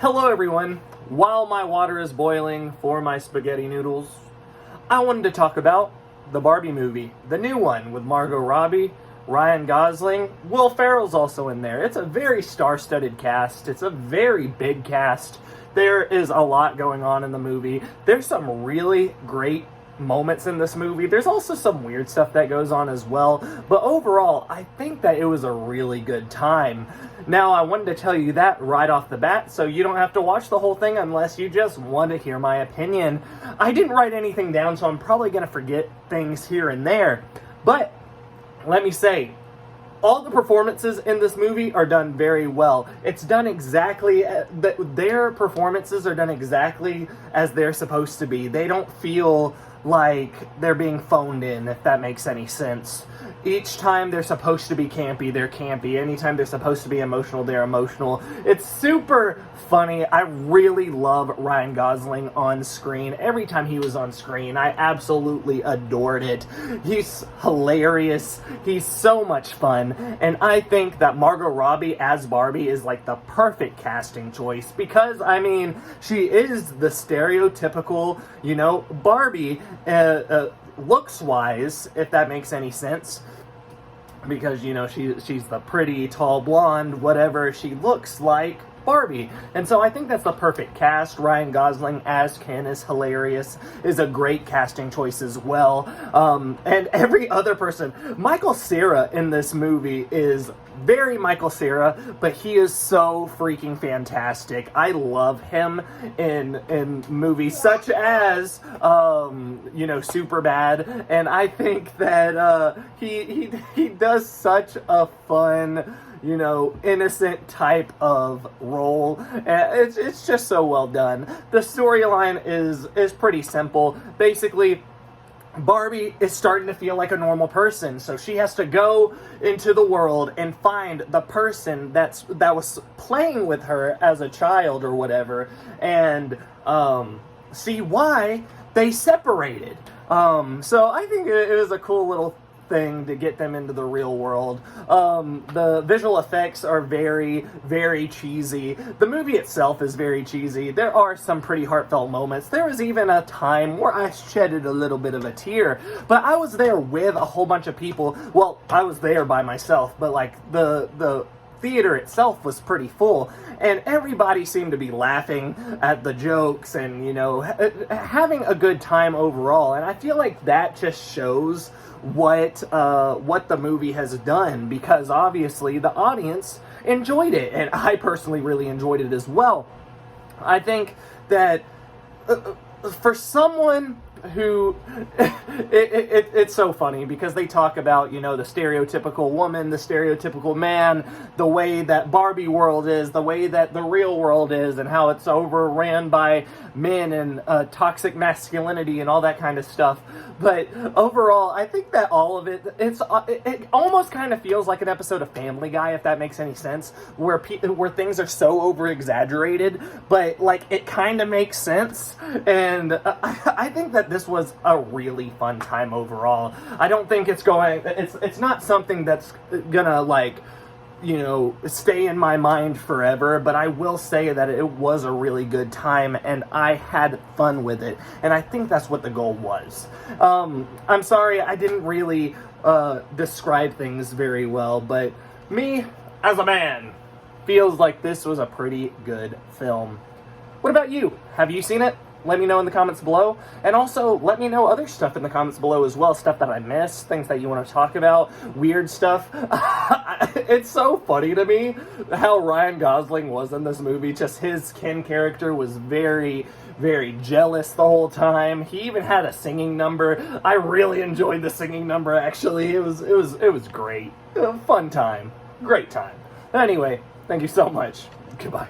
Hello everyone. While my water is boiling for my spaghetti noodles, I wanted to talk about the Barbie movie, the new one with Margot Robbie, Ryan Gosling. Will Ferrell's also in there. It's a very star-studded cast. It's a very big cast. There is a lot going on in the movie. There's some really great moments in this movie. There's also some weird stuff that goes on as well, but overall, I think that it was a really good time. Now, I wanted to tell you that right off the bat, so you don't have to watch the whole thing unless you just want to hear my opinion. I didn't write anything down, so I'm probably going to forget things here and there, but let me say, all the performances in this movie are done very well. It's done exactly, their performances are done exactly as they're supposed to be. They don't feel like they're being phoned in, if that makes any sense. Each time they're supposed to be campy, they're campy. Anytime they're supposed to be emotional, they're emotional. It's super funny. I really love Ryan Gosling on screen. Every time he was on screen, I absolutely adored it. He's hilarious. He's so much fun. And I think that Margot Robbie as Barbie is like the perfect casting choice because, I mean, she is the stereotypical, Barbie, looks-wise, if that makes any sense. Because, she's the pretty, tall, blonde, whatever she looks like, Barbie. And so I think that's the perfect cast. Ryan Gosling as Ken is hilarious, is a great casting choice as well. And every other person, Michael Cera in this movie is very Michael Cera, but he is so freaking fantastic. I love him in movies such as, Superbad, and I think that he does such a fun, innocent type of role. It's just so well done. The storyline is pretty simple. Basically, Barbie is starting to feel like a normal person, so she has to go into the world and find the person that was playing with her as a child or whatever, and see why they separated. So I think it was a cool little thing to get them into the real world. The visual effects are very, very cheesy. The movie itself is very cheesy. There are some pretty heartfelt moments. There was even a time where I shedded a little bit of a tear, but I was there with a whole bunch of people. Well, I was there by myself, but like the theater itself was pretty full, and everybody seemed to be laughing at the jokes and, having a good time overall. And I feel like that just shows what the movie has done, because obviously the audience enjoyed it, and I personally really enjoyed it as well. I think that for someone who it's so funny because they talk about, the stereotypical woman, the stereotypical man, the way that Barbie world is, the way that the real world is, and how it's overran by men and toxic masculinity and all that kind of stuff. But overall, I think that all of it almost kind of feels like an episode of Family Guy, if that makes any sense, where things are so over exaggerated, but like it kind of makes sense. And I think that this was a really fun time overall. I don't think it's not something that's gonna stay in my mind forever, but I will say that it was a really good time and I had fun with it, and I think that's what the goal was. I'm sorry I didn't really describe things very well, but me as a man feels like this was a pretty good film. What about you? Have you seen it? Let me know in the comments below, and also let me know other stuff in the comments below as well, stuff that I missed, things that you want to talk about, weird stuff. It's so funny to me how Ryan Gosling was in this movie. Just his Ken character was very, very jealous the whole time. He even had a singing number. I really enjoyed the singing number, actually. It was great. A fun time. Great time. Anyway, thank you so much. Goodbye.